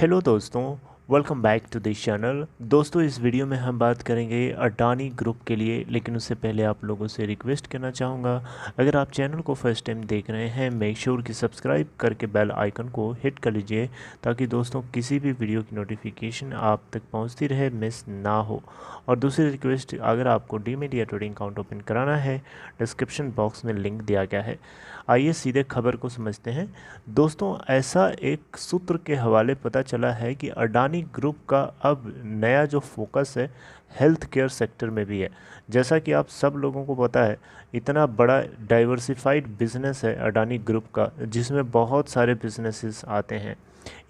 Hello दोस्तों, welcome back to this channel. दोस्तों, इस वीडियो में हम बात करेंगे अडानी ग्रुप के लिए, लेकिन उससे पहले आप लोगों से रिक्वेस्ट करना चाहूँगा, अगर आप चैनल को फर्स्ट टाइम देख रहे हैं मेक श्योर कि सब्सक्राइब करके बेल आइकन को हिट कर लीजिए, ताकि दोस्तों किसी भी वीडियो की नोटिफिकेशन आप तक पहुँचती रहे, मिस ना हो। और दूसरी रिक्वेस्ट, अगर आपको डीमैट या ट्रेडिंग अकाउंट ओपन कराना है, डिस्क्रिप्शन बॉक्स में लिंक दिया गया है। आइए सीधे खबर को समझते हैं। दोस्तों, ऐसा एक सूत्र के हवाले पता चला है कि अडानी ग्रुप का अब नया जो फोकस है हेल्थ केयर सेक्टर में भी है। जैसा कि आप सब लोगों को पता है, इतना बड़ा डाइवर्सिफाइड बिजनेस है अडानी ग्रुप का, जिसमें बहुत सारे बिजनेसेस आते हैं।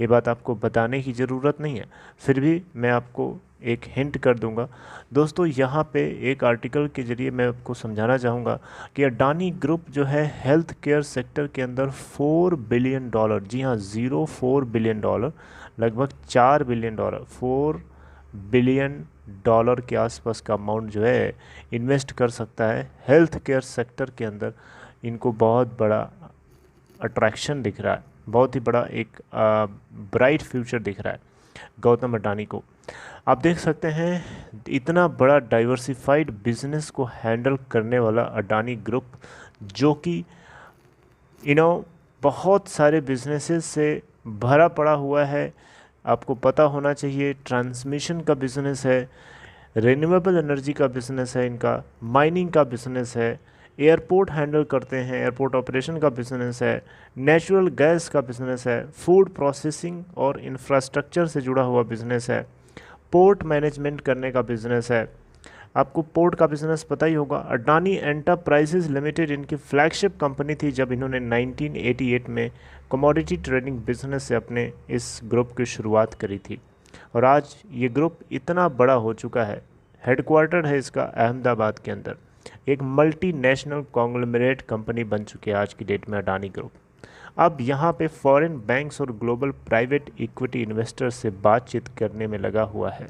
ये बात आपको बताने की ज़रूरत नहीं है, फिर भी मैं आपको एक हिंट कर दूंगा। दोस्तों, यहाँ पे एक आर्टिकल के ज़रिए मैं आपको समझाना चाहूँगा कि अडानी ग्रुप जो है हेल्थ केयर सेक्टर के अंदर $4 बिलियन, जी हाँ, $4 बिलियन, लगभग $4 बिलियन, $4 बिलियन के आसपास का अमाउंट जो है इन्वेस्ट कर सकता है हेल्थ केयर सेक्टर के अंदर। इनको बहुत बड़ा अट्रैक्शन दिख रहा है, बहुत ही बड़ा एक ब्राइट फ्यूचर दिख रहा है गौतम अडानी को। आप देख सकते हैं, इतना बड़ा डाइवर्सिफाइड बिजनेस को हैंडल करने वाला अडानी ग्रुप, जो कि बहुत सारे बिजनेसेस से भरा पड़ा हुआ है। आपको पता होना चाहिए, ट्रांसमिशन का बिजनेस है, रिन्यूएबल एनर्जी का बिजनेस है, इनका माइनिंग का बिजनेस है, एयरपोर्ट हैंडल करते हैं, एयरपोर्ट ऑपरेशन का बिजनेस है, नेचुरल गैस का बिजनेस है, फूड प्रोसेसिंग और इंफ्रास्ट्रक्चर से जुड़ा हुआ बिजनेस है, पोर्ट मैनेजमेंट करने का बिजनेस है। आपको पोर्ट का बिजनेस पता ही होगा। अडानी एंटरप्राइजेज लिमिटेड इनकी फ्लैगशिप कंपनी थी जब इन्होंने 1988 में कमोडिटी ट्रेडिंग बिजनेस से अपने इस ग्रुप की शुरुआत करी थी। और आज ये ग्रुप इतना बड़ा हो चुका है, हेडक्वार्टर है इसका अहमदाबाद के अंदर, एक मल्टीनेशनल कॉन्ग्लोमरेट कंपनी बन चुकी है आज की डेट में अडानी ग्रुप। अब यहाँ पे फॉरेन बैंक्स और ग्लोबल प्राइवेट इक्विटी इन्वेस्टर्स से बातचीत करने में लगा हुआ है,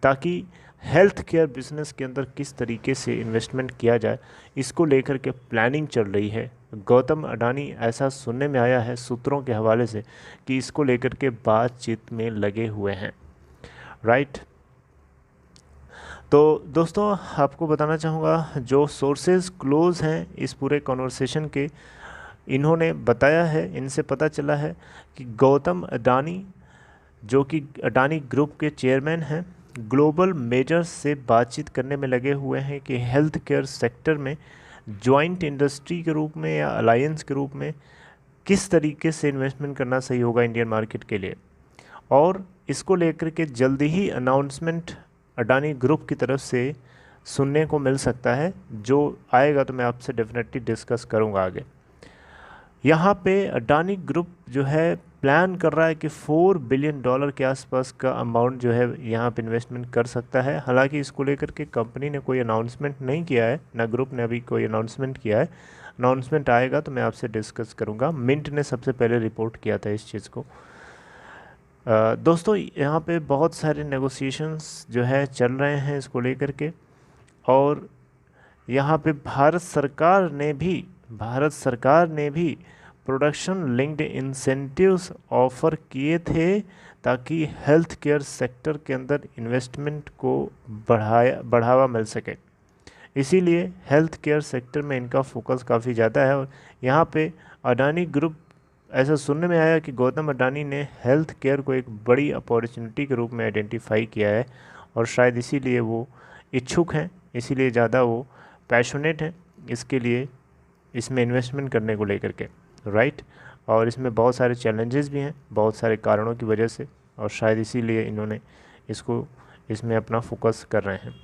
ताकि हेल्थ केयर बिजनेस के अंदर किस तरीके से इन्वेस्टमेंट किया जाए, इसको लेकर के प्लानिंग चल रही है। गौतम अडानी, ऐसा सुनने में आया है सूत्रों के हवाले से, कि इसको लेकर के बातचीत में लगे हुए हैं, राइट। तो दोस्तों, आपको बताना चाहूँगा, जो सोर्सेज क्लोज हैं इस पूरे कॉन्वर्सेशन के, इन्होंने बताया है, इनसे पता चला है कि गौतम अडानी, जो कि अडानी ग्रुप के चेयरमैन हैं, ग्लोबल मेजर्स से बातचीत करने में लगे हुए हैं कि हेल्थ केयर सेक्टर में जॉइंट इंडस्ट्री के रूप में या अलायंस के रूप में किस तरीके से इन्वेस्टमेंट करना सही होगा इंडियन मार्केट के लिए। और इसको लेकर के जल्दी ही अनाउंसमेंट अडानी ग्रुप की तरफ से सुनने को मिल सकता है। जो आएगा तो मैं आपसे डेफिनेटली डिस्कस करूँगा आगे। यहाँ पे अडानी ग्रुप जो है प्लान कर रहा है कि $4 बिलियन के आसपास का अमाउंट जो है यहाँ पे इन्वेस्टमेंट कर सकता है। हालांकि इसको लेकर के कंपनी ने कोई अनाउंसमेंट नहीं किया है, ना ग्रुप ने अभी कोई अनाउंसमेंट किया है। अनाउंसमेंट आएगा तो मैं आपसे डिस्कस करूँगा। मिंट ने सबसे पहले रिपोर्ट किया था इस चीज़ को। दोस्तों, यहाँ पे बहुत सारे नेगोशिएशंस जो है चल रहे हैं इसको लेकर के, और यहाँ पे भारत सरकार ने भी प्रोडक्शन लिंक्ड इंसेंटिव्स ऑफ़र किए थे, ताकि हेल्थ केयर सेक्टर के अंदर इन्वेस्टमेंट को बढ़ावा मिल सके। इसीलिए हेल्थ केयर सेक्टर में इनका फोकस काफ़ी ज़्यादा है। और यहाँ पे अडानी ग्रुप, ऐसा सुनने में आया कि गौतम अडानी ने हेल्थ केयर को एक बड़ी अपॉर्चुनिटी के रूप में आइडेंटिफाई किया है, और शायद इसीलिए वो इच्छुक हैं, इसीलिए ज़्यादा वो पैशनेट हैं इसके लिए, इसमें इन्वेस्टमेंट करने को लेकर के, राइट। और इसमें बहुत सारे चैलेंजेस भी हैं, बहुत सारे कारणों की वजह से, और शायद इसीलिए इन्होंने इसमें अपना फोकस कर रहे हैं।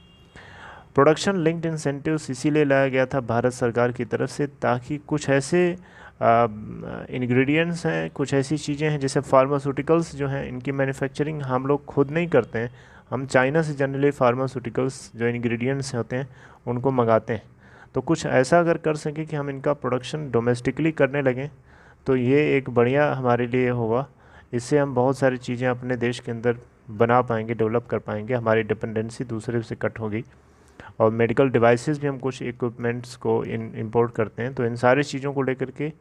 प्रोडक्शन लिंक्ड इंसेंटिव्स इसीलिए लाया गया था भारत सरकार की तरफ से, ताकि कुछ ऐसे इंग्रेडिएंट्स हैं, कुछ ऐसी चीज़ें हैं, जैसे फार्मास्यूटिकल्स जो हैं, इनकी मैन्युफैक्चरिंग हम लोग खुद नहीं करते हैं, हम चाइना से जनरली फार्मास्यूटिकल्स जो इंग्रेडिएंट्स होते हैं उनको मंगाते हैं। तो कुछ ऐसा अगर कर सकें कि हम इनका प्रोडक्शन डोमेस्टिकली करने लगें, तो ये एक बढ़िया हमारे लिए होगा। इससे हम बहुत सारी चीज़ें अपने देश के अंदर बना पाएंगे, डेवलप कर पाएंगे, हमारी डिपेंडेंसी दूसरे से कट होगी। और मेडिकल डिवाइसेस भी हम कुछ इक्विपमेंट्स को इंपोर्ट करते हैं। तो इन सारी चीज़ों को लेकर के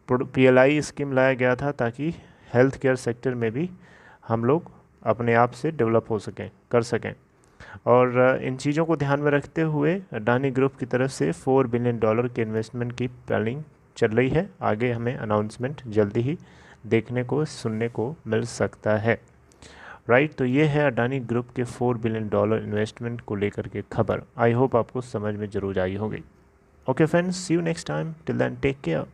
PLI स्कीम लाया गया था, ताकि हेल्थ केयर सेक्टर में भी हम लोग अपने आप से डेवलप हो सकें, कर सकें। और इन चीज़ों को ध्यान में रखते हुए अडानी ग्रुप की तरफ से $4 बिलियन की इन्वेस्टमेंट की प्लानिंग चल रही है। आगे हमें अनाउंसमेंट जल्दी ही देखने को, सुनने को मिल सकता है। राइट, तो ये है अडानी ग्रुप के $4 बिलियन इन्वेस्टमेंट को लेकर के खबर। आई होप आपको समझ में जरूर आई होगी। Okay friends, see you next time, till then take care.